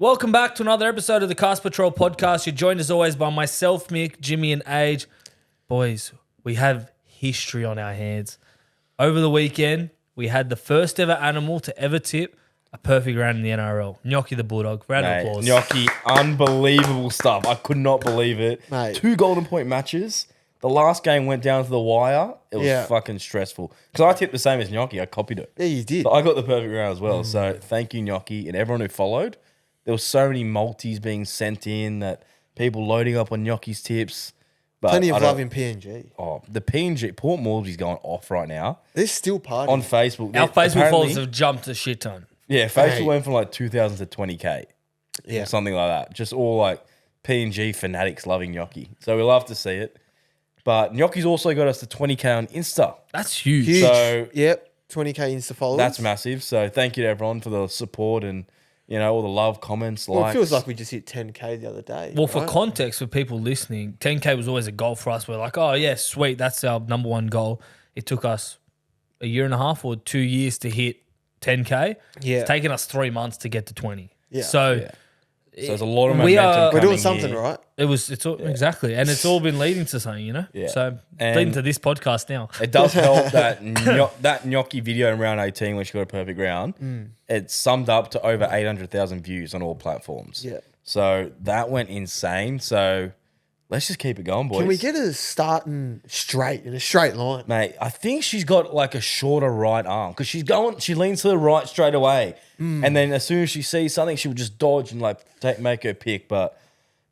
Welcome back to another episode of the Cast Patrol podcast. You're joined as always by myself, Mick, Jimmy, and Age. Boys, we have history on our hands. Over the weekend, we had the first ever animal to ever tip a perfect round in the NRL. Gnochhi the Bulldog. Round of applause. Gnochhi, unbelievable stuff. I could not believe it. Mate. 2 golden point matches. The last game went down to the wire. It was fucking stressful. Because I tipped the same as Gnochhi. I copied it. Yeah, you did. But I got the perfect round as well. So thank you, Gnochhi, and everyone who followed. There were so many multis being sent in that people loading up on Gnochhi's tips. But Plenty of love in PNG. Oh, the PNG, Port Moresby's going off right now. They're still partying. On Facebook. Our Facebook Apparently- followers have jumped a shit ton. Yeah, Facebook Hey. went from like 2,000 to 20K. Yeah. Or something like that. Just all like PNG fanatics loving Gnochhi. So we love to see it. But Gnochhi's also got us to 20K on Insta. That's huge. Huge. So- Yep. 20K Insta followers. That's massive. So thank you to everyone for the support and, you know, all the love, comments, Well, likes. it feels like we just hit 10K the other day. Well, for right? context, for people listening, 10K was always a goal for us. We're like, oh, yeah, sweet. That's our number one goal. It took us a year and a half or 2 years to hit 10K. Yeah. It's taken us 3 months to get to 20. Yeah. So So there's a lot of We momentum are- We're coming doing something here. right. exactly. And it's all been leading to something, you know? Yeah. So And- leading to this podcast now. It does help that that Gnochhi video in round 18 when she got a perfect round, it summed up to over 800,000 views on all platforms. Yeah. So that went insane. So let's just keep it going, boys. Can we get a starting straight, in a straight line? Mate, I think she's got like a shorter right arm because she leans to the right straight away. And then as soon as she sees something, she'll just dodge and like make her pick. But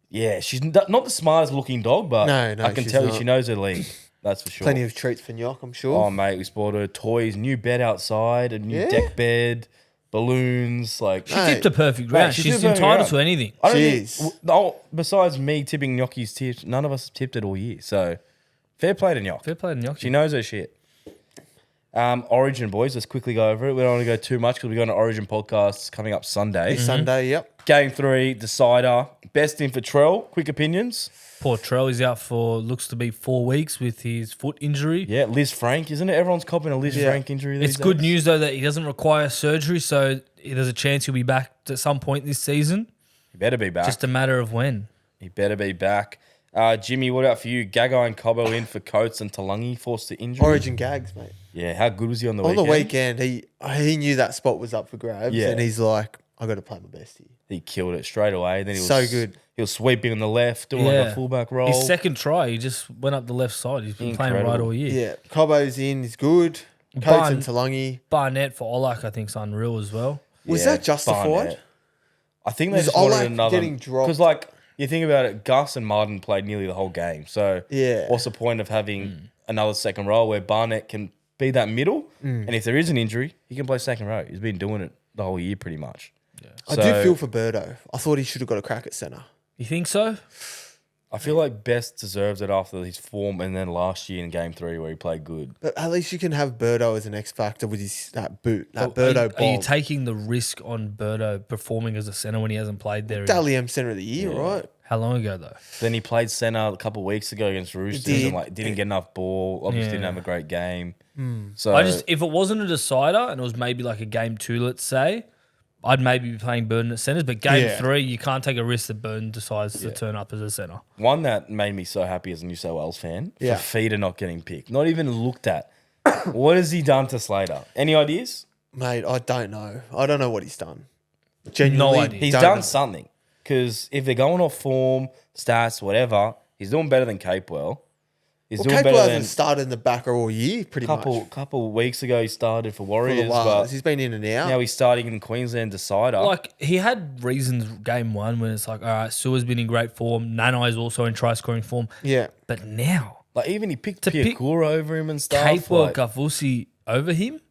yeah, she's not the smartest looking dog, but No, I can she's tell you not. she knows her league. That's for sure. Plenty of treats for Gnoch, I'm sure. Oh, mate, we bought her toys, new bed outside, a new Yeah? deck bed, balloons. Like, She Mate. tipped a perfect round. she She's tipped a perfect entitled round. to anything. I don't Jeez. think, no, besides me tipping Gnochhi's tips, none of us have tipped it all year. So, fair play to Gnoch. Fair play to Gnochhi. She knows her shit. Origin, boys, let's quickly go over it. We don't want to go too much because we're going to Origin podcasts coming up Sunday. Sunday, yep. Game 3, decider. Best in for Trell. Quick opinions. Poor Trell is out for, looks to be 4 weeks with his foot injury. Yeah, Liz Frank, isn't it? Everyone's copping a Liz Frank injury these It's good days. news, though, that he doesn't require surgery, so there's a chance he'll be back at some point this season. He better be back. Just a matter of when. He better be back. Jimmy, what about for you? Gagai and Cobbo in for Coates and Talangi forced to injury. Origin gags, mate. Yeah, how good was he on the On weekend? the weekend, he knew that spot was up for grabs, Yeah. and he's like, I got to play my best here. He killed it straight away. Then he was So good. He was sweeping on the left, doing like a fullback roll. His second try, he just went up the left side. He's been playing right Incredible. all year. Yeah, Cobbo's in, he's good. Coates Barn- and Talangi. Barnett for Olak, I think, is unreal as well. Was Yeah, that justified? Barnett. I think they Was just wanted Olak another. getting dropped? Because like you think about it, Gus and Martin played nearly the whole game. So Yeah. what's the point of having another second row where Barnett can be that middle, and if there is an injury, he can play second row. He's been doing it the whole year pretty much. I do feel for Birdo. I thought he should have got a crack at centre. You think so? I feel like Best deserves it after his form and then last year in game 3 where he played good. But at least you can have Birdo as an X factor with that boot, that Are Birdo you, are you bomb. taking the risk on Birdo performing as a centre when he hasn't played there? Dally M centre of the year, right? How long ago, though? Then he played centre a couple of weeks ago against Roosters did. and like didn't get enough ball. Obviously didn't Yeah. have a great game. So If it wasn't a decider and it was maybe like a game 2, let's say, I'd maybe be playing Burden at centres. But game Yeah. 3, you can't take a risk that Burden decides to turn up as a centre. one that made me so happy as a New South Wales fan, Yeah. for Feeder not getting picked, not even looked at. What has he done to Slater? Any ideas? Mate, I don't know. I don't know what he's done. Genuinely, No idea. He's don't done know. something because if they're going off form, stats, whatever, he's doing better than Capewell. He's Well, doing Capewell better than hasn't started in the backer all year, pretty much. couple weeks ago. He started for For the Warriors, Wars. but He's been in and out. now he's starting in Queensland decider. Like, he had reasons game 1 when it's like, all right, Sua's been in great form. Nanai is also in try-scoring form. Yeah. But now, Like even he picked To pick Piakura over him and stuff. Capewell, Like, Gavusi over him,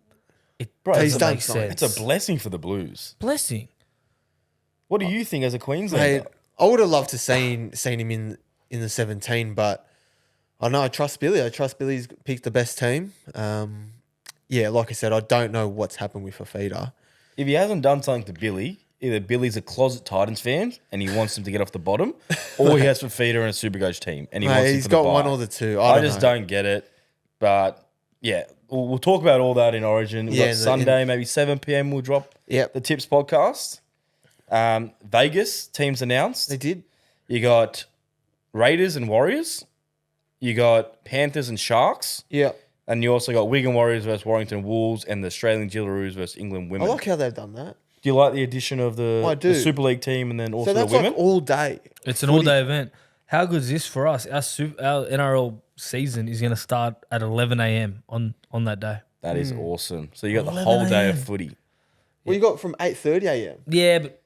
it bro, He's doesn't done make something. sense. it's a blessing for the Blues. blessing. What do you think as a Queenslander? Mate, I would have loved to seen him in the 17, but I know I trust Billy. I trust Billy's picked the best team. Yeah, like I said, I don't know what's happened with Fafita. If he hasn't done something to Billy, either Billy's a closet Titans fan and he wants him to get off the bottom, or he has Fafita and a Supercoach team and he wants him He's for got the one bye. or the two. I don't just know. don't get it. But yeah, we'll talk about all that in Origin. We've Yeah, got Sunday, maybe 7 p.m. we'll drop Yep. the Tips podcast. Vegas teams announced. They did. You got Raiders and Warriors. You got Panthers and Sharks. Yeah. And you also got Wigan Warriors versus Warrington Wolves and the Australian Gillaroos versus England I Women. like how they've done that. Do you like the addition of I do. the Super League team and then also So that's the women? like all day. It's an all-day event. How good is this for us? Our NRL season is going to start at 11 a.m. on that day. That is awesome. So you got the 11 whole day of a.m. footy. Well, you got from 8:30 a.m. Yeah, but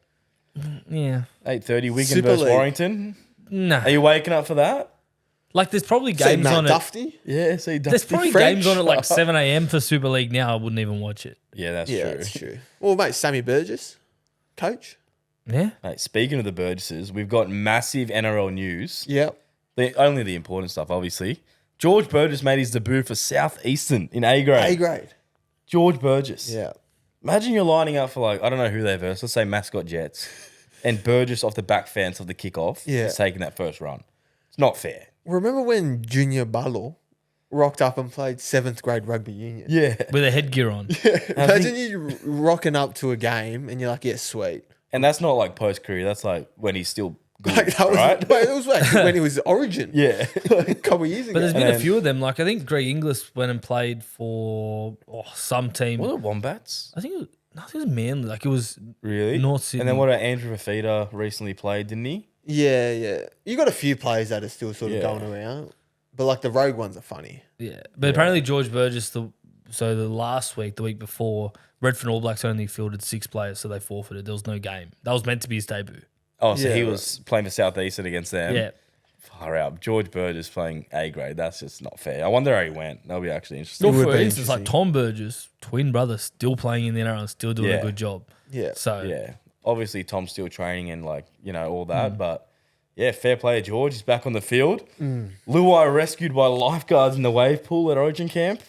yeah, 8:30 Wigan Super versus League. Warrington. nah. Are you waking up for that? Like, there's probably See games Matt on it. Dufty. Yeah, see, There's probably games on at like 7 a.m. for Super League now. I wouldn't even watch it. Yeah, that's Yeah, true. that's true. Well, mate, Sammy Burgess, coach. Yeah, Mate, speaking of the Burgesses, we've got massive NRL news. Yep. Only the important stuff, obviously. George Burgess made his debut for Southeastern in A grade. A grade. George Burgess. Yeah. Imagine you're lining up for I don't know who they verse. Let's say Mascot Jets. And Burgess off the back fence of the kickoff is taking that first run. It's not fair. Remember when Junior Balo rocked up and played 7th grade rugby union? Yeah. with a headgear on. Imagine you rocking up to a game and you're like, yeah, sweet. And that's not like post-career. That's like when he's still good, Like, that was, right? but it was actually when he was Origin. Yeah. Like, a couple of years ago. But there's been And a few of them. Like, I think Greg Inglis went and played for some team. Was it Wombats? I think it was Manly. Like, it was Really? North Sydney. And then what about Andrew Fafita recently played, didn't he? Yeah, yeah. You got a few players that are still sort of Yeah. going around. But like the rogue ones are funny. Yeah, but apparently George Burgess, the week before, Redfern All Blacks only fielded 6 players, so they forfeited. There was no game. That was meant to be his debut. Oh, so Yeah, he right. was playing for Southeastern against them. Yeah. Far out. George Burgess playing A grade. That's just not fair. I wonder how he went. That'll be actually interesting. Well, would for be instance, like Tom Burgess, twin brother, still playing in the NRL and still doing Yeah. a good job. Yeah. So, Yeah. Obviously, Tom's still training and all that. But yeah, fair play to George. He's back on the field. Luai rescued by lifeguards in the wave pool at Origin camp.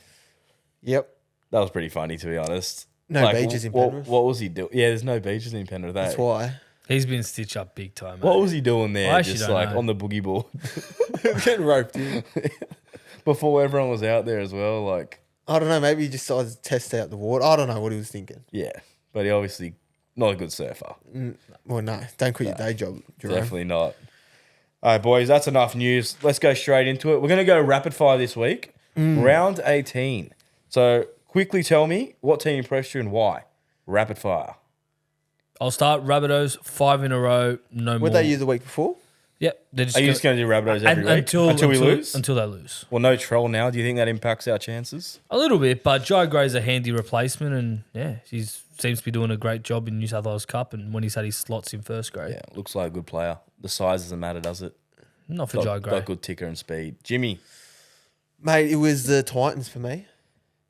Yep. That was pretty funny, to be honest. No beaches in Penrith. What was he doing? Yeah, there's no beaches in Penrith. That's why. he's been stitched up big time. What mate. was he doing there? I actually Just don't know. on the boogie board Getting roped in. before everyone was out there as well. I don't know. Maybe he just decided to test out the water. I don't know what he was thinking. Yeah, but he obviously not a good surfer. Well, no. Don't quit your day job, Jarome. Definitely not. All right, boys, that's enough news. Let's go straight into it. We're going to go rapid fire this week. Round 18. So quickly tell me what team impressed you and why. Rapid fire. I'll start Rabbitohs 5 in a row. No more. What they use the week before? Yep. They're just Are you just going to do Rabbitohs every week until we lose? Until they lose. Well, no troll now. Do you think that impacts our chances? A little bit, but Jai Gray's a handy replacement, and yeah, he seems to be doing a great job in New South Wales Cup. And when he's had his slots in first grade, Yeah, looks like a good player. The size doesn't matter, does it? not for Jai Gray. Got good ticker and speed. Jimmy. Mate, it was the Titans for me.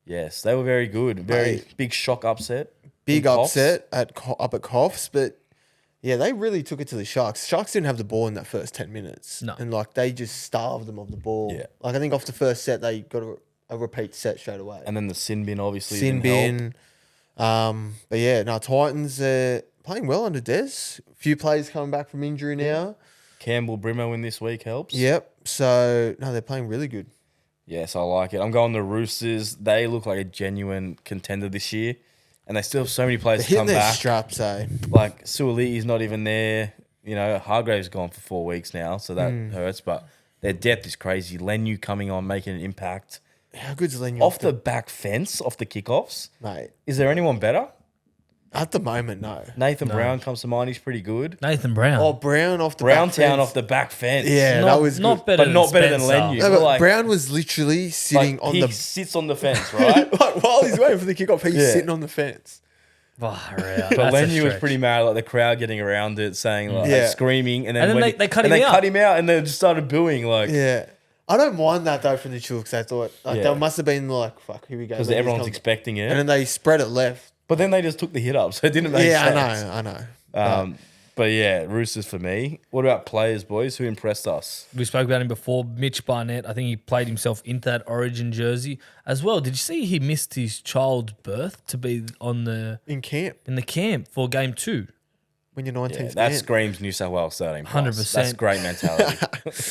Yes, they were very good. Very Mate. big shock upset. Big In Coffs. upset up at Coffs, but yeah, they really took it to the Sharks. Sharks didn't have the ball in that first 10 minutes. No. And they just starved them of the ball. Yeah. I think off the first set, they got a repeat set straight away. And then the sin bin obviously Sin didn't help. bin. But yeah, no, Titans playing well under Des. A few players coming back from injury now. Campbell Brimo in this week helps. Yep. So, no, they're playing really good. Yes, I like it. I'm going the Roosters. They look like a genuine contender this year. And they still have so many They're players to hitting come their back. straps, eh? Like Suolii's not even there. Hargrave's gone for 4 weeks now, so that hurts. But their depth is crazy. Lenu coming on, making an impact. How good's Lenu? Off the back fence, off the kickoffs. Mate, Is there anyone better? at the moment, no. Nathan Brown comes to mind. He's pretty good. Nathan Brown. Oh, Brown off the back Browntown fence. off the back fence. Yeah, that was not good. better, But not better than Spencer. Lenu. No, but Like- Brown was literally sitting on he the sits on the fence, right? like, while he's waiting for the kickoff, he's Yeah. sitting on the fence. Far out. But That's a Lenu was stretch. pretty mad, like the crowd getting around it, saying Yeah. screaming, and then, And then when they cut and him they out. cut him out, and they just started booing, like Yeah. I don't mind that though from the Chooks. I thought Yeah. they must have been like, fuck, here we go. because Lenu's everyone's coming. expecting it. And then they spread it left. But then they just took the hit up, so it didn't make Yeah, sense. I know. But yeah, Roosters for me. What about players, boys? Who impressed us? We spoke about him before. Mitch Barnett. I think he played himself into that Origin jersey as well. Did you see he missed his child's birth to be in In camp, the camp for game 2? when you're Yeah, 19th that man. screams New South Wales 13 plus. 100%. That's great mentality.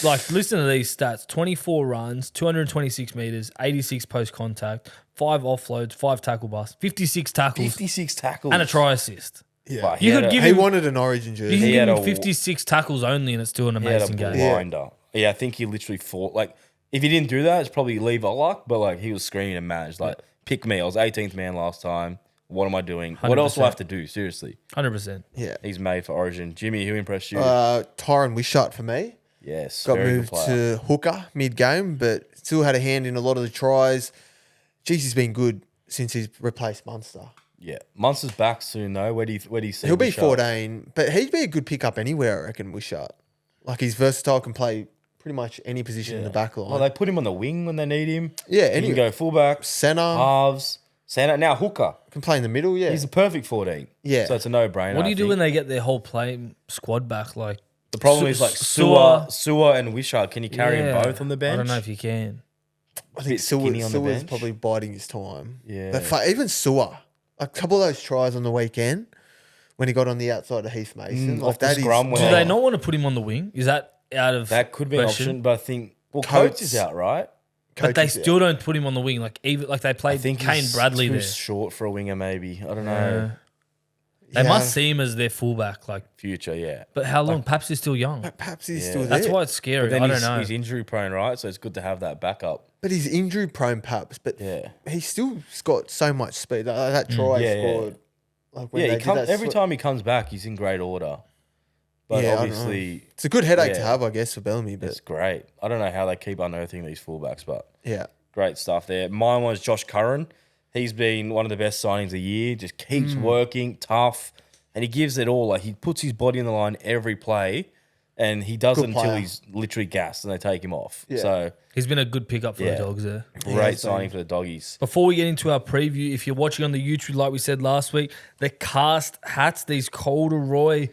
Like, listen to these stats: 24 runs, 226 meters, 86 post contact, 5 offloads, 5 tackle busts, 56 tackles, 56 tackles. and a try assist. Yeah. But You could had give He him- wanted an Origin You jersey. can He give had him a- 56 tackles only, and it's still an he had a amazing game. blinder. Yeah, I think he literally fought. Like, if he didn't do that, it's probably leave a luck. But like, he was screaming and managed. Like, pick me. I was 18th man last time. What am I doing? What else do I 100%. have to do? Seriously, 100%. Yeah. he's made for Origin. Jimmy, who impressed you? Tyron Wishart for me. Yes, Got very moved good player. to hooker mid-game, but still had a hand in a lot of the tries. Jeez, he's been good since he's replaced Munster. Yeah, Munster's back soon though. Where do you see? He'll be Wishart? 14, but he'd be a good pickup anywhere, I reckon, Wishart. Like, he's versatile, can play pretty much any position in the back line. Well, they put him on the wing when they need him. Yeah, he any can go fullback, centre, halves, centre. Now hooker. can play in the middle, yeah. He's a perfect 14. Yeah. So it's a no-brainer. What do I you do think. when they get their whole play squad back? Like The problem is like Sewer and Wishart. Can you carry Yeah. them both on the bench? I don't know if you can. I think bit skinny on the Sewer's bench. probably biding his time. Yeah. But even Sewer, a couple of those tries on the weekend when he got on the outside of Heath Mason, off the that is- scrum when Do Yeah. they not want to put him on the wing? Is that out of That could be an question? option, but I think Coates Coates- is out, right? But they Coaches out. still don't put him on the wing. Like even like they I played think Kane he's Bradley too there. short for a winger, maybe. I don't know. Yeah. They Yeah. must see him as their fullback. Like, Future, yeah. but how long? Perhaps he's still young. But perhaps he's Yeah. still there. That's why it's scary. But then I don't he's, know. he's injury prone, right? So it's good to have that backup. But he's injury prone, perhaps. But Yeah. he's still got so much speed. That try Yeah, he yeah. scored. Like when Yeah, they he did comes, that every time he comes back, he's in great order. But Yeah, I don't obviously, it's a good headache to Yeah. have, I guess, for Bellamy. But it's great. I don't know how they keep unearthing these fullbacks, but yeah, great stuff there. Mine was Josh Curran. He's been one of the best signings of the year. Just keeps working, tough, and he gives it all. Like, he puts his body on the line every play, and he does it Good until player. he's literally gassed and they take him off. Yeah. So He's been a good pickup for Yeah. the Dogs there. great has signing for the doggies. Before we get into our preview, if you're watching on the YouTube, like we said last week, the cast hats, these Corduroy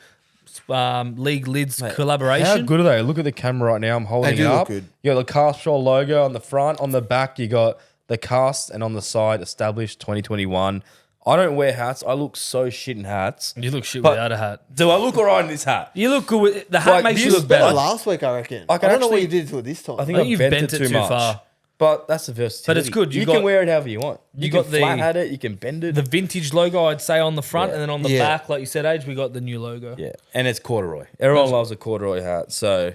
League Lids collaboration. How good are they? Look at the camera right now. I'm holding They do it look up. good. You got the Cast Patrol logo on the front. On the back, you got the cast, and on the side, established 2021. I don't wear hats. I look so shit in hats. You look shit But- without a hat. Do I look alright in this hat? You look good. With, the hat Like, makes this you look is better better. last week, I reckon. I I can don't know what actually- you did to it this time. I think I I think you've bent, bent it it too too much. far. But that's the versatility. But it's good. You You got- can wear it however you want. You got can the- flat hat it. You can bend it. The vintage logo, I'd say, on the front, Yeah. and then on the Yeah. back, like you said, Age, we got the new logo. yeah, and it's corduroy. Everyone loves a corduroy hat. So,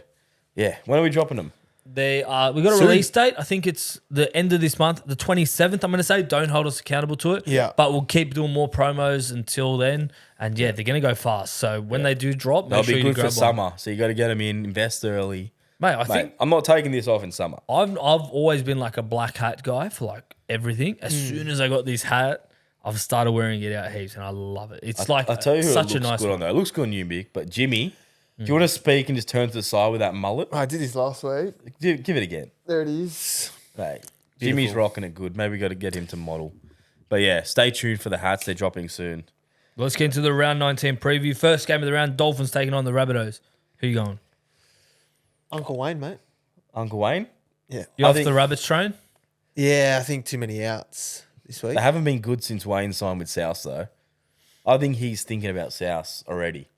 yeah, when are we dropping them? They are. We got a Soon. release date. I think it's the end of this month, the 27th. I'm going to say. Don't hold us accountable to it. Yeah. But we'll keep doing more promos until then. And yeah, they're going to go fast. So when they do drop, They'll make sure be you good for grab one. summer. So you got to get them in, invest early. Mate, I Mate, think I'm not taking this off in summer. I've always been like a black hat guy for like everything. As soon as I got this hat, I've started wearing it out heaps, and I love it. It's like I tell you who such it a looks nice good one. on though. It looks good on you, Mick. But Jimmy, do you want to speak and just turn to the side with that mullet? I did this last week. Give it again. There it is. Hey, Jimmy's rocking it good. Maybe we got to get him to model. But yeah, stay tuned for the hats. They're dropping soon. Let's get into the round 19 preview. First game of the round, Dolphins taking on the Rabbitohs. Who you going? Uncle Wayne, mate. Uncle Wayne, Yeah. You I off think- the Rabbits train? Yeah, I think too many outs this week. they haven't been good since Wayne signed with South though. I think he's thinking about South already.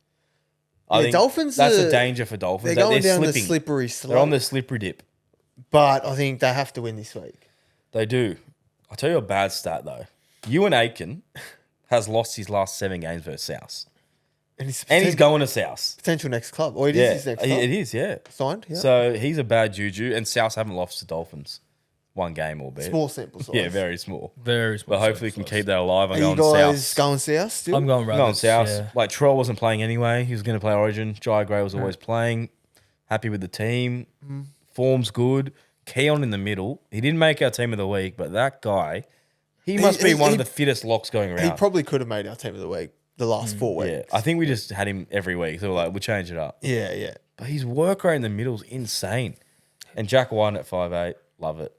I Yeah, think Dolphins That's are- a danger for Dolphins. They're going down slipping. the slippery They're slope. on the slippery dip. But I think they have to win this week. They do. I'll tell you a bad stat though. Ewan Aiken has lost his last 7 games versus South. And he's, And he's going to South. potential next club. Or it is Yeah, his next club. it is, yeah. Signed, yeah. So he's a bad juju, and South haven't lost to Dolphins. 1 game, albeit. Small sample size. Yeah, very small. Very small. But hopefully we can keep that alive. I'm Are you going guys South. going south still? I'm going I'm going Rabbits. South. Yeah. Like, Troll wasn't playing anyway. He was going to play Origin. Jai Gray was always playing. Happy with the team. Form's good. Keon in the middle. He didn't make our team of the week, but that guy, he must be one of the fittest locks going around. He probably could have made our team of the week the last 4 weeks. Yeah, I think we just had him every week. So we're like, we'll change it up. Yeah, yeah. But his work rate in the middle is insane. And Jack White at 5'8", love it.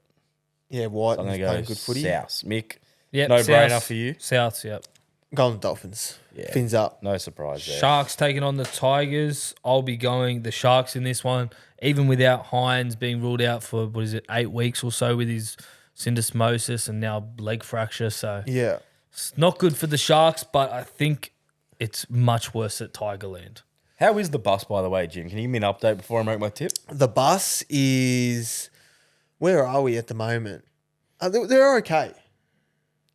Yeah, White I'm was going to playing go good footy. South. Mick, Yep, no brainer Souths. for you. Souths, yep. Golden Dolphins. Yeah. Fins up. No surprise there. Sharks taking on the Tigers. I'll be going the Sharks in this one, even without Hynes being ruled out for, 8 weeks or so with his syndesmosis and now leg fracture. So Yeah. it's not good for the Sharks, but I think it's much worse at Tigerland. How is the bus, by the way, Jim? Can you give me an update before I make my tip? The bus is... Where are we at the moment? They're okay.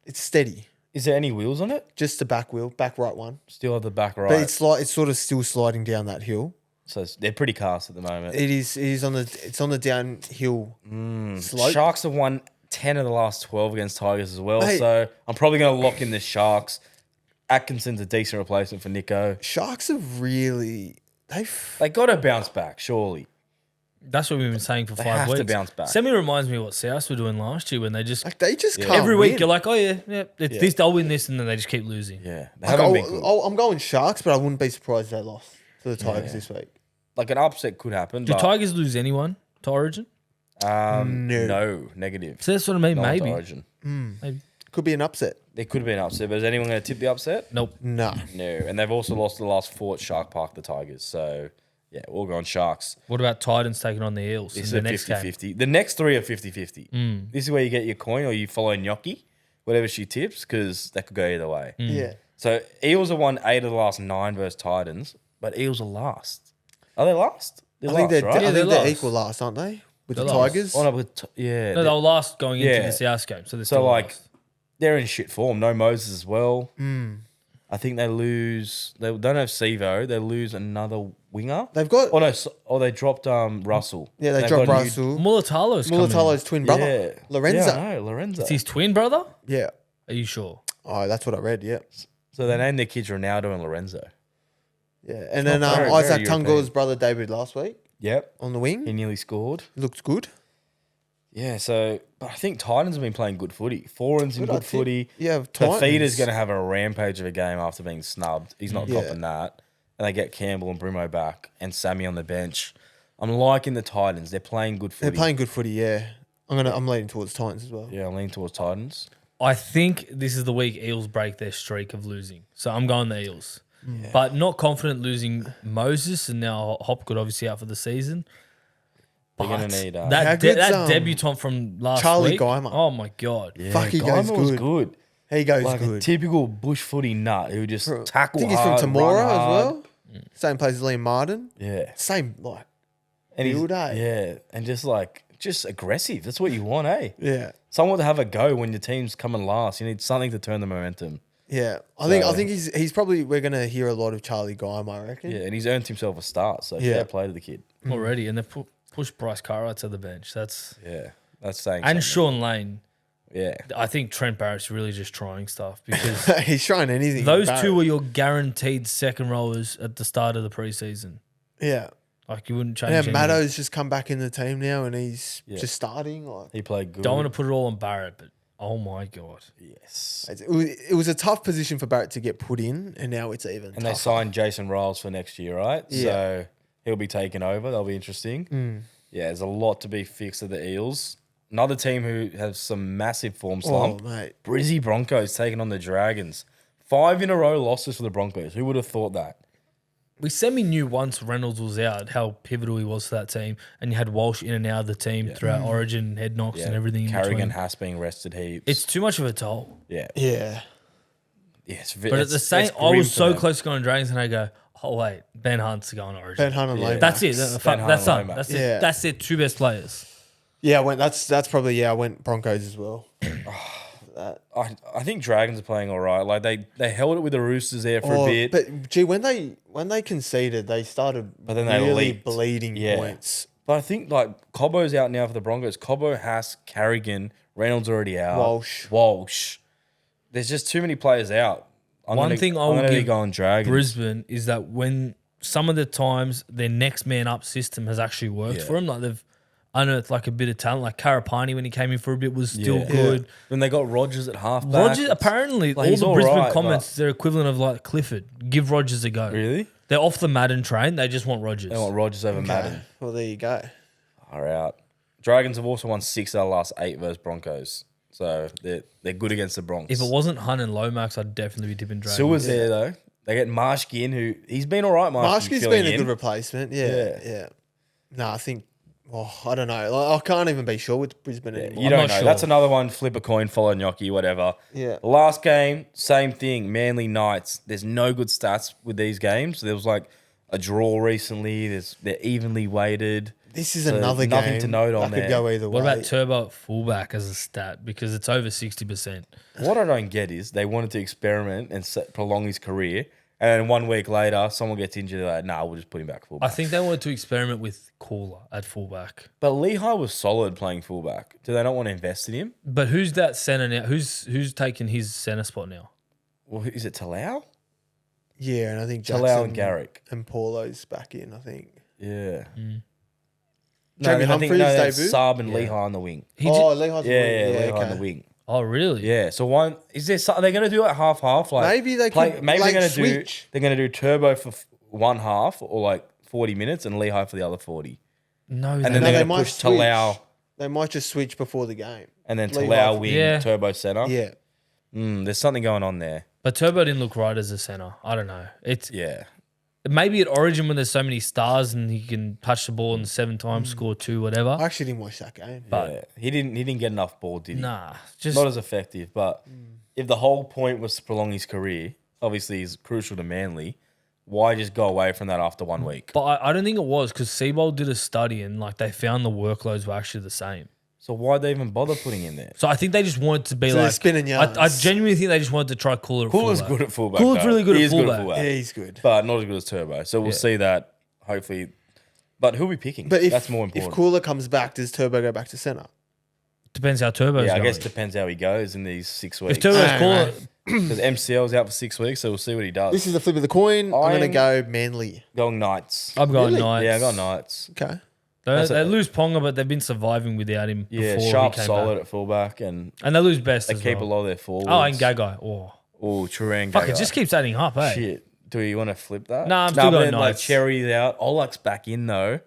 It's steady. Is there any wheels on it? Just the back wheel, back right one. Still at the back right. But it's sort of still sliding down that hill. So they're pretty cast at the moment. It is on the downhill slope. Sharks have won 10 of the last 12 against Tigers as well. Mate. So I'm probably going to lock in the Sharks. Atkinson's a decent replacement for Nico. Sharks have really They got to bounce back, surely. That's what we've been saying for 5 have to weeks. bounce back. Semi reminds me of what South were doing last year when they just can't every week win. you're like, oh yeah, it's this, they'll win this, and then they just keep losing. Yeah. They Like, haven't been good. I'm going Sharks, but I wouldn't be surprised if they lost to the Tigers this week. Like an upset could happen. Do but, Tigers lose anyone to Origin? no, negative. So that's what I mean. Not to Maybe. Origin. Maybe. Could be an upset. There could be an upset, but is anyone going to tip the upset? Nope. No. No. And they've also lost the last 4 at Shark Park, the Tigers. So, yeah, we'll go on Sharks. What about Titans taking on the Eels This in is the a next game? 50-50. The next 3 are 50-50. This is where you get your coin or you follow Gnochhi, whatever she tips, because that could go either way. Yeah. So Eels have won 8 of the last 9 versus Titans, but Eels are last. Are they last? They're I think last, they're, right? Yeah, I think they're they're last. equal last, aren't they? With They're the last. Tigers. Oh, no, but yeah. No, they were last going into Yeah. the South game, so they're So, still like, last. they're in shit form. No Moses as well. I think they lose. They don't have Sevo. They lose another winger. They've got They dropped Russell. yeah, they They've dropped got a new- Russell. Mulatalo's coming. Mulatalo's twin brother. Yeah. Lorenzo. Yeah, I know, Lorenzo. It's his twin brother? Yeah. Are you sure? Oh, that's what I read. Yeah. So they named their kids Ronaldo and Lorenzo. Yeah. And then not very Isaac European. Tungo's brother David last week Yep. on the wing. He nearly scored. Looks good. Yeah, so but I think Titans have been playing good footy. Foreign's in Good, I good think. footy. Yeah, The feeder's Titans. going to have a rampage of a game after being snubbed. He's not Yeah. copping that. And they get Campbell and Brumo back and Sammy on the bench. I'm liking the Titans. They're playing good footy. They're playing good footy. Yeah. I'm leaning towards Titans as well. Yeah, I'm leaning towards Titans. I think this is the week Eels break their streak of losing. So I'm going the Eels. But not confident losing Moses, and now Hopgood obviously out for the season. They're going But to need How that good's, debutant from last Charlie week. Guymer? Oh my god. yeah, Fuck, he Guymer goes was good. good. He goes Like a good. typical bush footy nut who just I tackle think he's hard, from run Tamora as hard. well. Same place as Liam Martin. Yeah. Same like And he's, build, eh? yeah, and just aggressive. That's what you want, eh? Yeah. Someone to have a go when your team's coming last. You need something to turn the momentum. Yeah. I So- think he's probably we're gonna hear a lot of Charlie Guymer, I reckon. Yeah, and he's earned himself a start. So Yeah. fair play to the kid. Already. And they've pushed Bryce Cartwright to the bench. That's Yeah, that's saying. and something. Sean Lane. Yeah, I think Trent Barrett's really just trying stuff because He's trying anything. those Barrett. two were your guaranteed second rowers at the start of the preseason. Yeah. Like you wouldn't change Yeah, anything. Maddo's just come back in the team now and he's Yeah. just starting. Like he played good. Don't want to put it all on Barrett, but oh my god. Yes. it was a tough position for Barrett to get put in, and now it's even. And they tougher. signed Jason Riles for next year, right? Yeah. So he'll be taking over. That'll be interesting. Yeah, there's a lot to be fixed at the Eels. Another team who has some massive form slump. Oh mate, Brizzy Broncos taking on the Dragons. 5 in a row losses for the Broncos. Who would have thought that? We semi-knew once Reynolds was out how pivotal he was for that team, and you had Walsh in and out of the team throughout Origin, head knocks, and everything in Carrigan between. has been rested heaps. It's too much of a toll. yeah. yeah, Yes, But at the same, I was so close to going Dragons, and I go, oh wait, Ben Hunt's going Origin. Ben Hunt and Yeah. Lomax. That's it. Ben Hunt That's and done. Lomax. That's Yeah. it. That's their two best players. Yeah, that's probably I went Broncos as well. I think Dragons are playing all right. Like they held it with the Roosters there for a bit. But gee, when they conceded, they started But then they really leaked. bleeding Yeah. points. But I think like Cobbo's out now for the Broncos. Cobbo, Haas, Carrigan, Reynolds already out. Walsh. There's just too many players out. One thing I I'm will gonna be give going Dragons. Brisbane is that when some of the times their next man up system has actually worked Yeah. for them, like they've unearthed like a bit of talent. Like Karapani when he came in for a bit was still Yeah. good. Then they got Rogers at halfback. Rogers apparently Like, all he's the all Brisbane right, comments their equivalent of like Clifford. Give Rogers a go. Really? They're off the Madden train. They just want Rogers. They want Rogers over Madden. Well, there you go. Are out. Dragons have also won 6 out of the last 8 versus Broncos. So they're good against the Bronx. If it wasn't Hunt and Lomax, I'd definitely be tipping Dragons. Sewer's there though. They get Marshkin, who he's been all right. Marshkin's filling been a in. good replacement. Yeah. No, I think. Oh, I don't know. Like, I can't even be sure with Brisbane anymore. You don't not know. sure. That's another one. Flip a coin, follow Gnochhi, whatever. Yeah. The last game, same thing. Manly Knights. There's no good stats with these games. There was like a draw recently. They're evenly weighted. This is So another nothing game to note on that could there. go either What way. about Turbo at fullback as a stat? Because it's over 60%. What I don't get is they wanted to experiment and prolong his career, and then 1 week later, someone gets injured. They're like, nah, we'll just put him back I fullback. think they wanted to experiment with Cooler at fullback. But Lehigh was solid playing fullback. Do they not want to invest in him? But who's that centre now? Who's taking his centre spot now? Well, is it Talau? Yeah, and I think Talau Jackson and Garrick. and Paulo's back in, I think. Yeah. Jamie I think Humphries that's debut? Saab and Lehigh on the wing. Lehigh's Yeah, yeah, Lehigh on okay. the wing. Oh, really? Yeah. So one is there? Are they going to do it half? Like Maybe they could Maybe late they're going to do. switch. They're going to do Turbo for one half or like 40 minutes and Lehigh for the other 40. No, And they then don't. they're they going to might push switch. Talau They might just switch before the game. and then Lehigh Talau for- wing, Yeah. Turbo center. Yeah. There's something going on there. But Turbo didn't look right as a centre. I don't know. It's Yeah. maybe at Origin when there's so many stars and he can touch the ball and 7 times score 2, whatever. I actually didn't watch that game. But- Yeah. He didn't get enough ball, did he? Nah, just Not as effective. But if the whole point was to prolong his career, obviously he's crucial to Manly. Why just go away from that after 1 week? But I don't think it was because Seabold did a study and like they found the workloads were actually the same. So why'd they even bother putting him there? So I think they just wanted to be So they're like spinning yards. I genuinely think they just wanted to try Cooler. At Cooler's fullback. good at fullback. Cooler's though. really good He at is fullback. Yeah, he's good. But not as good as Turbo. So we'll Yeah. see that hopefully. But who'll be picking? But if That's more if important. Cooler comes back, does Turbo go back to centre? Depends how Turbo's Yeah, I going. guess it depends how he goes in these 6 weeks. If Turbo's Nah, Cooler, Because MCL's out for 6 weeks, so we'll see what he does. This is the flip of the coin. I'm going to I'm- go Manly. Going Knights. I'm going Really? Knights. Yeah, I got Knights. Okay. They, That's they a- lose Ponga, but they've been surviving without him. Yeah, before Sharp he came solid back. at fullback, and And they lose best. they as keep well. a lot of their forwards. Oh, and Gagai. Oh, Oh, Turan fuck! Gagai. It just keeps adding up, eh? Shit. Do you want to flip that? Nah, I'm still but going then, like Knights. Cherry's out. Olak's back in though.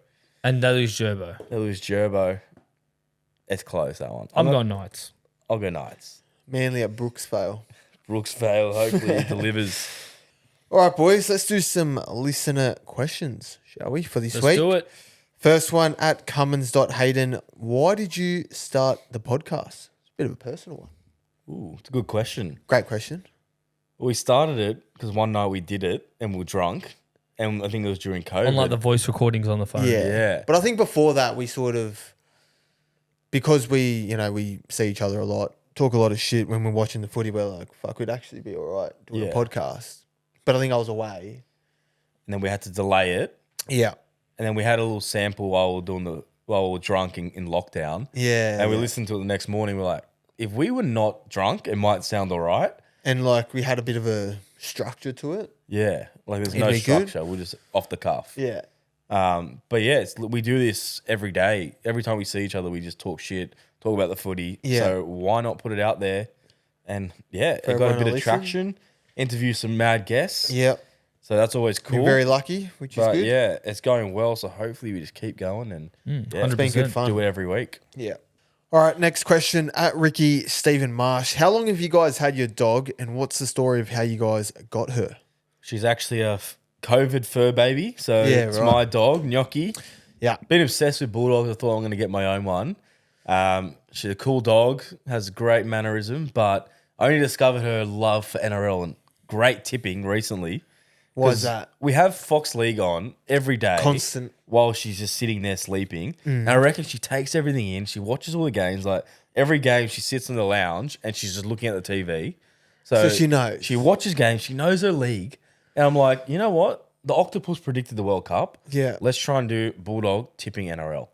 And they lose Gerbo. They lose Gerbo. It's close that one. I'm going Knights. I'll go Knights. Manly at Brooksvale. Brooksvale. Hopefully he delivers. All right, boys. Let's do some listener questions, shall we, for this Let's week? do it. First one at Cummins.Hayden. Why did you start the podcast? It's a bit of a personal one. Ooh, it's a good question. Great question. We started it because one night we did it and we were drunk, and I think it was during COVID. Unlike the voice recordings on the phone. Yeah. Yeah. But I think before that, we sort of, because we see each other a lot, talk a lot of shit when we're watching the footy, we're like, fuck, we'd actually be all right doing a Yeah. podcast. But I think I was away. And then we had to delay it, Yeah. and then we had a little sample while we were drunk in lockdown, Yeah. and we yeah. listened to it the next morning. We're like, if we were not drunk, it might sound all right. And like we had a bit of a structure to it. Yeah, like there's It'd no be good. structure. We're just off the cuff. Yeah. But yeah, we do this every day. Every time we see each other, we just talk shit, talk about the footy. Yeah. So why not put it out there? And yeah, it got everyone a bit to of listen. traction. Interview some mad guests. Yep. So that's always We're cool. very lucky, which is But good. yeah, it's going well. So hopefully we just keep going and yeah, 100%. Been good fun. do it every week. Yeah. All right, next question at Ricky Stephen Marsh. How long have you guys had your dog, and what's the story of how you guys got her? She's actually a COVID fur baby. So Yeah, it's right. my dog, Gnochhi. Yeah. Been obsessed with bulldogs. I thought I'm going to get my own one. She's a cool dog, has great mannerism, but I only discovered her love for NRL and great tipping recently. Why is 'Cause that? We have Fox League on every day. Constant. While she's just sitting there sleeping. And I reckon she takes everything in. She watches all the games. Like every game, she sits in the lounge and she's just looking at the TV. So she knows. She watches games. She knows her league. And I'm like, you know what? The Octopus predicted the World Cup. Yeah. Let's try and do Bulldog tipping NRL.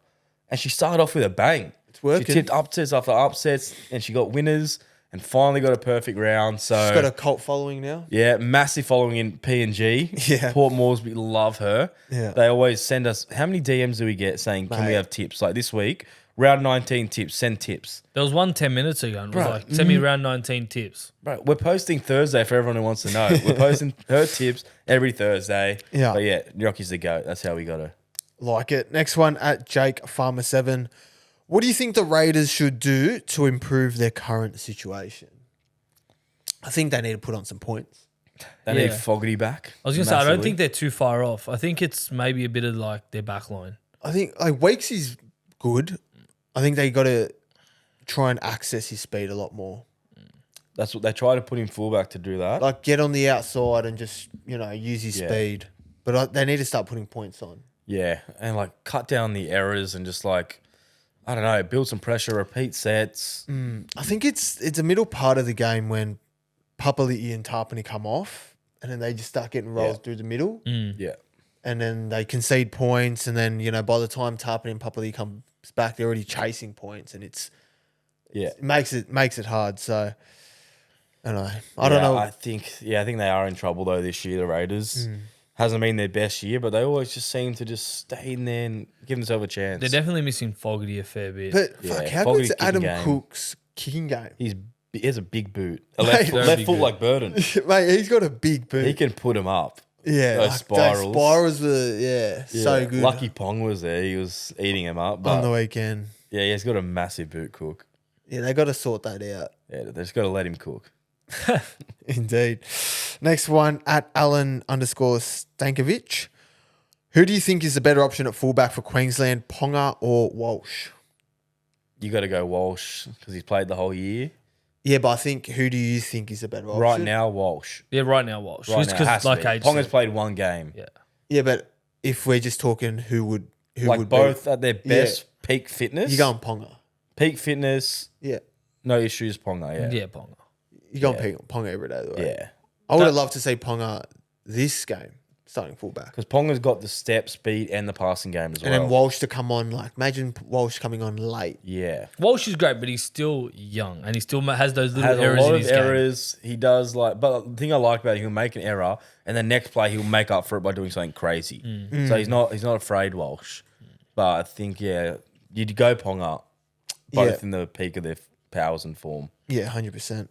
And she started off with a bang. It's working. She tipped upsets after upsets and she got winners and finally got a perfect round. So She's got a cult following now. yeah, massive following in PNG. Yeah. Port Moresby love her. Yeah. They always send us, how many DMs do we get saying, can we Mate. have tips? Like this week, round 19 tips, send tips. There was one 10 minutes ago and it was Bro, like, send me round 19 tips. Bro, we're posting Thursday for everyone who wants to know. We're posting her tips every Thursday. Yeah. But yeah, Gnocchi's the GOAT. That's how we got her. Like it. Next one at Jake Farmer 7. What do you think the Raiders should do to improve their current situation? I think they need to put on some points. They need Yeah. Fogarty back. I was going to say, I don't massively. think they're too far off. I think it's maybe a bit of like their back line. I think like Weeks is good. I think they got to try and access his speed a lot more. That's what they try to put him fullback to do that. Like get on the outside and just use his Yeah. speed. But they need to start putting points on. Yeah, and like cut down the errors and just like, I don't know, build some pressure, repeat sets. I think it's a middle part of the game when Papali'i and Tarpany come off, and then they just start getting rolls through the middle, Yeah. and then they concede points, and then by the time Tarpany and Papali'i comes back, they're already chasing points, and it makes it hard. So I don't know. I don't know. I think they are in trouble though this year. The Raiders hasn't been their best year, but they always just seem to just stay in there and give themselves a chance. They're definitely missing Fogarty a fair bit. But Yeah, fuck, how Fogarty's good's kicking Adam game. Cook's kicking game? He has a big boot, a Mate, left big foot boot. like Burden. Mate, he's got a big boot. He can put him up. Yeah, Those like, spirals. Those spirals were so good. Lucky Pong was there. He was eating him up. on But the weekend. yeah, he's got a massive boot, Cook. Yeah, they got to sort that out. Yeah, they just got to let him cook. Indeed. Next one at Alan_Stankovic. Who do you think is the better option at fullback for Queensland, Ponga or Walsh? You got to go Walsh because he's played the whole year. Yeah, but I think who do you think is the better option? Right now, Walsh. Yeah, right now, Walsh. Right Just now, because, has to like be. Age Ponga's said. played one game. Yeah. Yeah, but if we're just talking who would Both at their best peak fitness. You're going Ponga. Peak fitness, Yeah. no issues, Ponga. Yeah. Yeah, Ponga. You're going Ponga every day of the way. Yeah. I would have loved to see Ponga this game starting fullback. Because Ponga's got the step, speed, and the passing game as And well. then Walsh to come on, like, imagine Walsh coming on late. Yeah. Walsh is great, but he's still young and he still has those little Has a errors lot in of his game. errors. He does but the thing I like about him, he'll make an error, and the next play he'll make up for it by doing something crazy. So he's not afraid Walsh. But I think you'd go Ponga, both in the peak of their powers and form. Yeah, 100%.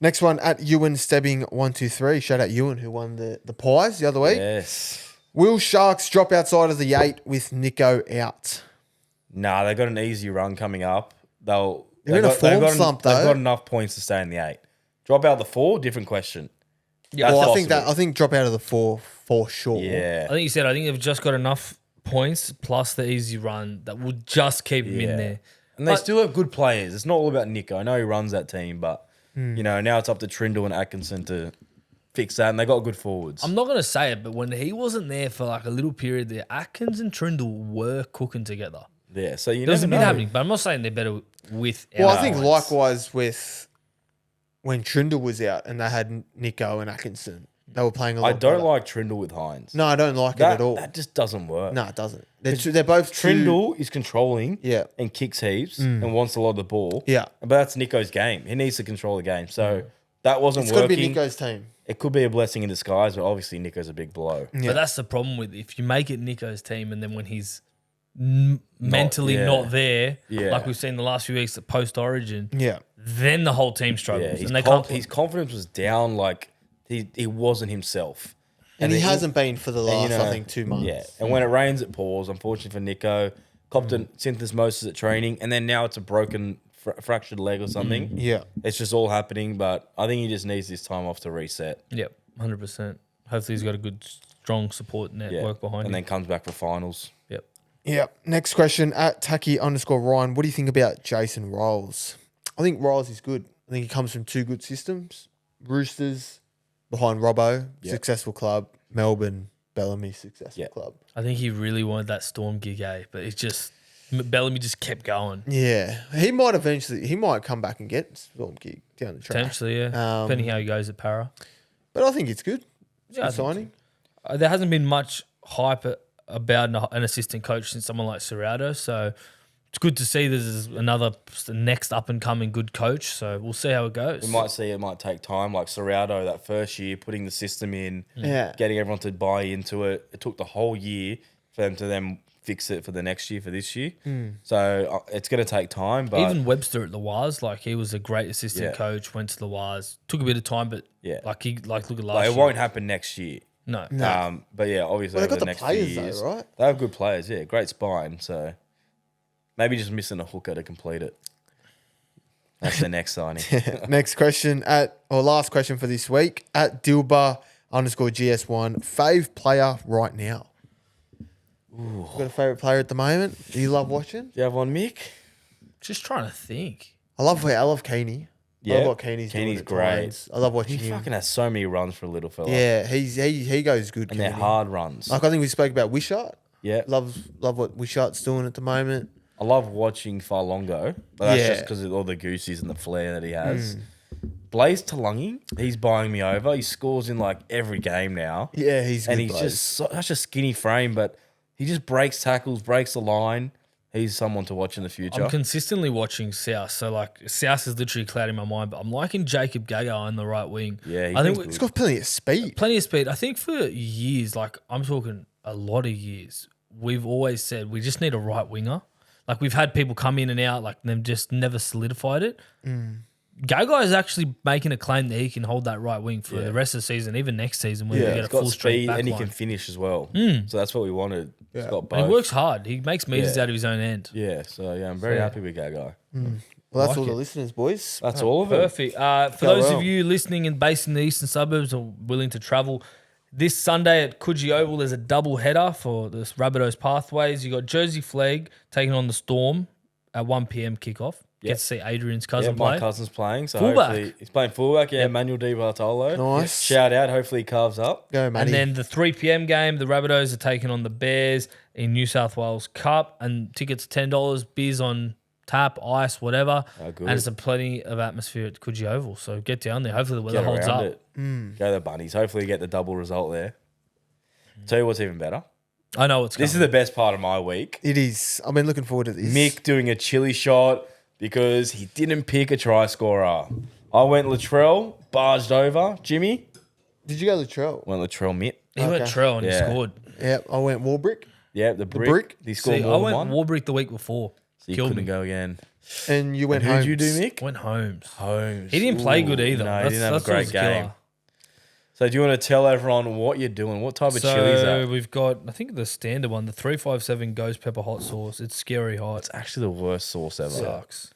Next one at Ewan Stebbing 123. Shout out Ewan who won the pies the other week. Yes. Will Sharks drop outside of the 8 with Nico out? Nah, they got an easy run coming up. They're in a form slump, though. They've got enough points to stay in the 8. Drop out the 4, different question. Yeah, Well, That's I think drop out of the 4 for sure. Yeah. I think they've just got enough points plus the easy run that will just keep him in there. And they still have good players. It's not all about Nico. I know he runs that team, but now it's up to Trindle and Atkinson to fix that, and they got good forwards. I'm not going to say it, but when he wasn't there for like a little period there, Atkins and Trindle were cooking together. Yeah, so you There's never a bit know. happening, but I'm not saying they're better with. Well, I think likewise with when Trindle was out and they had Nico and Atkinson, they were playing a lot I don't better. like Trindle with Hynes. No, I don't like it at all. That just doesn't work. No, it doesn't. They're both too- Trindle is controlling Yeah. and kicks heaps and wants a lot of the ball. Yeah. But that's Nico's game. He needs to control the game. So that wasn't It's got to working. be Nico's team. It could be a blessing in disguise, but obviously Nico's a big blow. Yeah. But that's the problem with if you make it Nico's team and then when he's mentally yeah. not there, Yeah. like we've seen the last few weeks at post Origin, Yeah. then the whole team struggles Yeah, and they can't. his confidence was down. Like he wasn't himself. And he then hasn't been for the last, I think, 2 months. Yeah, and when it rains, it pours. Unfortunately for Nico, copped a synthismosis at training, and then now it's a broken, fractured leg or something. Yeah. It's just all happening, but I think he just needs this time off to reset. Yep, 100%. Hopefully he's got a good, strong support network behind and him. then comes back for finals. Yep. Yeah. Next question at Taki_Ryan. What do you think about Jason Rolls? I think Rolls is good. I think he comes from 2 good systems. Roosters behind Robbo, successful club. Melbourne, Bellamy, successful club. I think he really wanted that Storm gig, but it's just Bellamy just kept going. Yeah. He might come back and get Storm gig down the track. Potentially, yeah. Depending how he goes at Para. But I think it's good. Yeah, I Good think signing. There hasn't been much hype about an assistant coach since someone like Serrato, so it's good to see there's another next up and coming good coach. So we'll see how it goes. We might see it might take time, like Serrato that first year, putting the system in, Yeah. getting everyone to buy into it. It took the whole year for them to then fix it for the next year, for this year. So it's going to take time. But Even Webster at the Waz, like he was a great assistant Yeah. coach. Went to the Waz, took a bit of time, but Yeah. look at last like, year. it won't happen next year. No, But yeah, obviously Well, they've over got the the next players few though, years, right? they have good players. Yeah, great spine. So maybe just missing a hooker to complete it. That's the next signing. Next question last question for this week at Dilba_GS1. Fave player right now. Got a favourite player at the moment? Do you love watching? Do you have one, Mick? just trying to think. I love Keeney. I Yeah, love what Keeney's doing. Keeney's at great. times. I love watching He him. fucking has so many runs for a little fella. Yeah, he goes good. and they're Keeney. hard runs. Like I think we spoke about Wishart. Yeah. Love what Wishart's doing at the moment. I love watching Farlongo, but that's Yeah. just because of all the goosies and the flair that he has. Blaze Talangi, he's buying me over. He scores in like every game now. Yeah, he's good. And he's Blaze. just such a skinny frame, but he just breaks tackles, breaks the line. He's someone to watch in the future. I'm consistently watching South. So, like, South is literally clouding my mind, but I'm liking Jacob Gaga on the right wing. Yeah, I think good. He's got plenty of speed. plenty of speed. I think for years, like, I'm talking a lot of years, we've always said we just need a right winger. Like, we've had people come in and out, like, they've just never solidified it. Gaga is actually making a claim that he can hold that right wing for the rest of the season, even next season when we get He's a got full strength speed back and he line. can finish as well. So that's what we wanted. He's got both. And he works hard. He makes meters out of his own end. Yeah, so yeah, I'm very happy with that guy. Well, that's Like all it. the listeners, boys. That's all of it. Perfect. For Go those well. of you listening and based in the eastern suburbs or willing to travel, this Sunday at Coogee Oval, there's a double header for the Rabbitohs Pathways. You got Jersey Flag taking on the Storm at 1 p.m. kickoff. Get to see Adrian's cousin Yeah, my play. cousin's playing, so Fullback. hopefully he's playing fullback. Yeah, Manuel Di Bartolo. Nice. Shout out. Hopefully he carves up. Go, Matty. And then the 3 p.m. game, the Rabbitohs are taking on the Bears in New South Wales Cup, and tickets are $10. Beers on tap, ice, whatever. Oh, good. And it's a plenty of atmosphere at Coogee Oval. So get down there. Hopefully the weather Get holds around up. it. Go the Bunnies. Hopefully you get the double result there. Tell you what's even better. I know what's coming. This is the best part of my week. It is. I've been looking forward to this. Mick doing a chili shot because he didn't pick a try scorer. I went Latrell, barged over. Jimmy Did you go Latrell? went Latrell Mitt. He went Okay. trail and he Yeah. scored. Yep. I went Warbrick. Yeah, the brick. brick? He scored See, I more than went one. Warbrick the week before. So you Killed couldn't me. go again. And you went Who'd home. you do, Mick? Went Holmes. Holmes. He didn't play good either. No, he didn't have a what great was the killer. game. So do you want to tell everyone what you're doing? What type of chili is So that? we've got, I think the standard one, the 357 ghost pepper hot sauce. It's scary hot. It's actually the worst sauce ever. Sucks.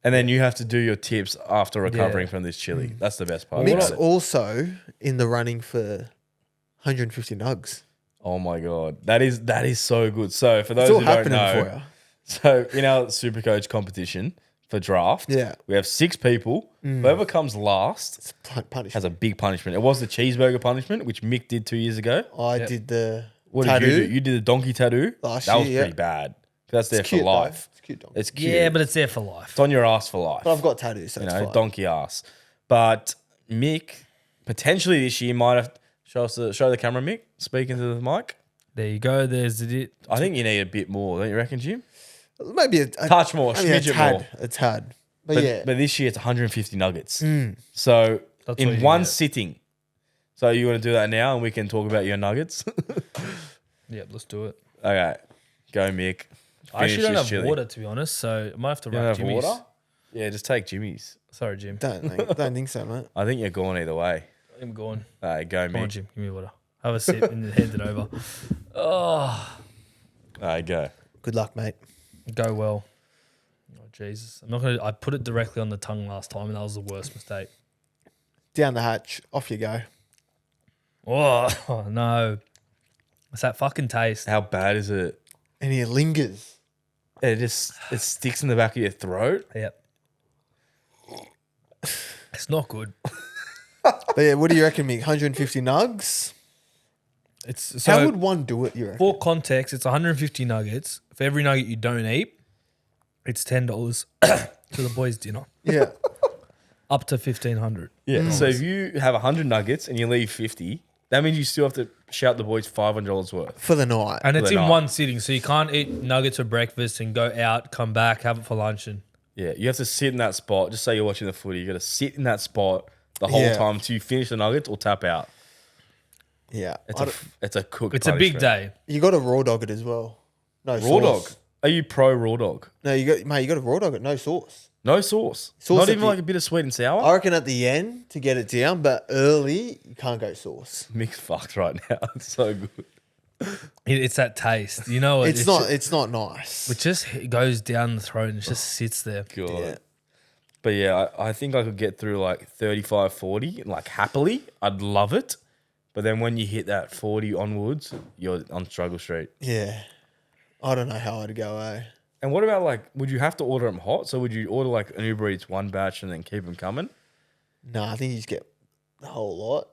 And then you have to do your tips after recovering Yeah. from this chili. That's the best part. Mick's about it. also in the running for 150 nugs. Oh my god, that is so good. So for those It's all who don't happening know, for you. so in our Supercoach competition for draft, Yeah. we have 6 people. Whoever comes last It's punishment. has a big punishment. It was the cheeseburger punishment, which Mick did 2 years ago. I did the What tattoo. did you do? You did the donkey tattoo. Last that was year, pretty yeah. bad. That's there It's for cute, though. life. It's cute, dog. It's cute. Yeah, but it's there for life. It's on your ass for life. But I've got tattoos, so you it's know, fine. donkey ass. But Mick potentially this year might have show the camera, Mick. Speaking to the mic. There you go. There's it. I think you need a bit more, don't you reckon, Jim? Maybe a Touch more, maybe a smidge it tad, more. a tad. But, But, yeah, but this year it's 150 nuggets. So That's in what you one get. sitting. So you want to do that now and we can talk about your nuggets? Yep, let's do it. Okay. Go, Mick. I actually Finish don't this have chili. water, to be honest, so I might have to You don't wrap have Jimmy's. water? Yeah, just take Jimmy's. Sorry, Jim. don't think so, mate. I think you're gone either way. I'm gone. All right, go, Come on, Mick. Jim. Give me water. Have a sip and then hand it over. Oh, All right, go. Good luck, mate. go well. Oh, Jesus. I'm not going to. I put it directly on the tongue last time, and that was the worst mistake. Down the hatch, off you go. Oh, no. It's that fucking taste. How bad is it? And he lingers. It sticks in the back of your throat. Yep. It's not good. But yeah, what do you reckon, Mick? 150 nugs? It's so How would one do it, you reckon? for context, it's 150 nuggets. For every nugget you don't eat, it's $10 to the boys' dinner. Yeah. Up to 1,500. Yeah. So if you have 100 nuggets and you leave 50, that means you still have to shout the boys $500 worth. For the night. And it's They're in not. one sitting, so you can't eat nuggets for breakfast and go out, come back, have it for lunch. And Yeah, you have to sit in that spot. Just say you're watching the footy. You got to sit in that spot the whole Yeah. time till you finish the nuggets or tap out. Yeah. It's a cook. it's a big day. You got to raw dog it as well. No Raw sauce. dog. Are you pro raw dog? No, you got to raw dog it, no sauce. No sauce. Sauce Not at even the- like a bit of sweet and sour. I reckon at the end to get it down, but early you can't go sauce. Mick's fucked right now. It's so good. It's that taste. You know, It's not nice. It just goes down the throat and it just sits there. God. Yeah. But yeah, I think I could get through like 35, 40, like happily. I'd love it. But then when you hit that 40 onwards, you're on struggle street. Yeah. I don't know how I'd go, eh? And what about like, would you have to order them hot? So would you order like an Uber Eats one batch and then keep them coming? No, I think you just get the whole lot.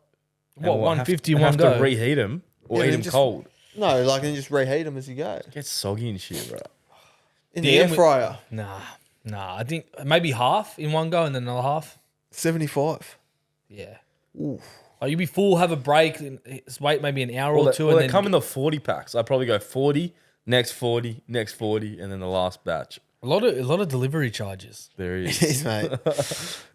And What, we'll 150 have, one have go? to reheat them or Yeah, eat then them just- cold? No, like and just reheat them as you go. Gets soggy and shit, bro. In the air we- fryer, Nah. I think maybe half in one go and then another half. 75. Yeah. Oof. Like you'd be full, have a break, and wait maybe an hour or two, Well, and they then come in the 40 packs. I probably go 40, next 40, next 40, and then the last batch. a lot of delivery charges. There he It is. is, mate.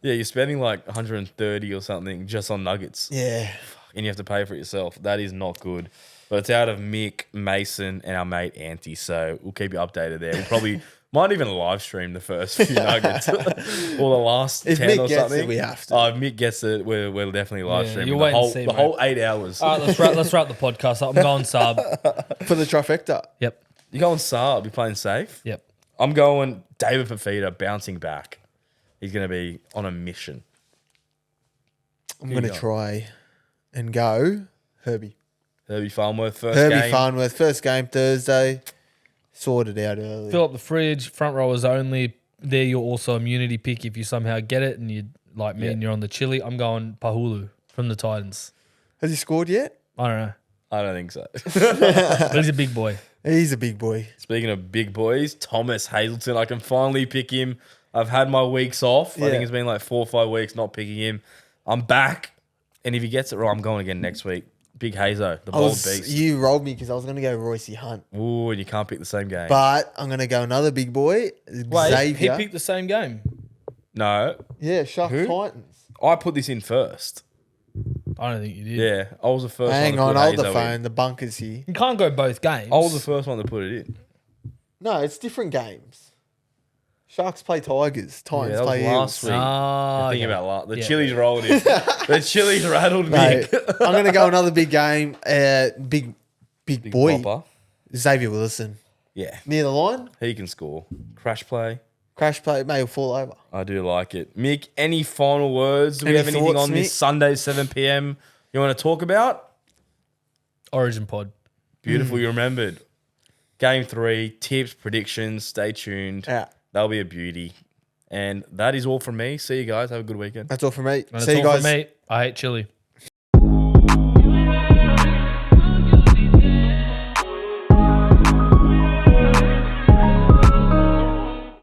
Yeah, you're spending like 130 or something just on nuggets, Yeah. and you have to pay for it yourself. That is not good. But it's out of Mick, Mason, and our mate Anty. So we'll keep you updated there. We'll probably might even live stream the first few nuggets or the last If 10 Mick or gets something. it, we have to. Oh, if Mick gets it, we'll definitely live Yeah, stream you'll the wait and whole see, the mate. whole 8 hours. All right, let's wrap the podcast up. I'm going sub. For the trifecta. Yep. You going Saab? You playing safe? Yep. I'm going David Fafita bouncing back. He's going to be on a mission. I'm going to try and go Herbie. Herbie Farnworth first Herbie game. Farnworth, first game Thursday. Sorted out early. Fill up the fridge. Front rowers only. There, you're also immunity pick if you somehow get it, and you like me, Yeah. and you're on the chili. I'm going Pahulu from the Titans. Has he scored yet? I don't know, I don't think so. but he's a big boy. He's a big boy. Speaking of big boys, Thomas Hazelton. I can finally pick him. I've had my weeks off. I Yeah. think it's been like 4 or 5 weeks not picking him. I'm back. And if he gets it right, I'm going again next week. Big Hazo, the bold beast. You rolled me because I was going to go Royce Hunt. Ooh, and you can't pick the same game. But I'm going to go another big boy, Wait, Xavier. he picked the same game. No, Yeah, Shark Who? Titans. I put this in first. I don't think you did. Yeah, I was the first Hang one on, to hold put the Hazo phone. in. The bunker's here. You can't go both games. I was the first one to put it in. No, it's different games. Sharks play Tigers. Titans that was play last Eels. week. Ah, Think okay. about that. The Yeah. chilies rolled in. The chilies rattled Mate, me. I'm going to go another big game. Big Big boy. popper. Xavier Wilson. Yeah, Near the line. he can score. Crash play. Crash play. May fall over. I do like it. Mick, any final words? Do we Any have anything thoughts, on this Mick? Sunday, 7 p.m. you want to talk about? Origin pod. Beautiful, you remembered. Game 3, tips, predictions. Stay tuned. Yeah. That'll be a beauty. And that is all from me. See you guys. Have a good weekend. That's all from me. And See it's you all guys. from me. I hate chili.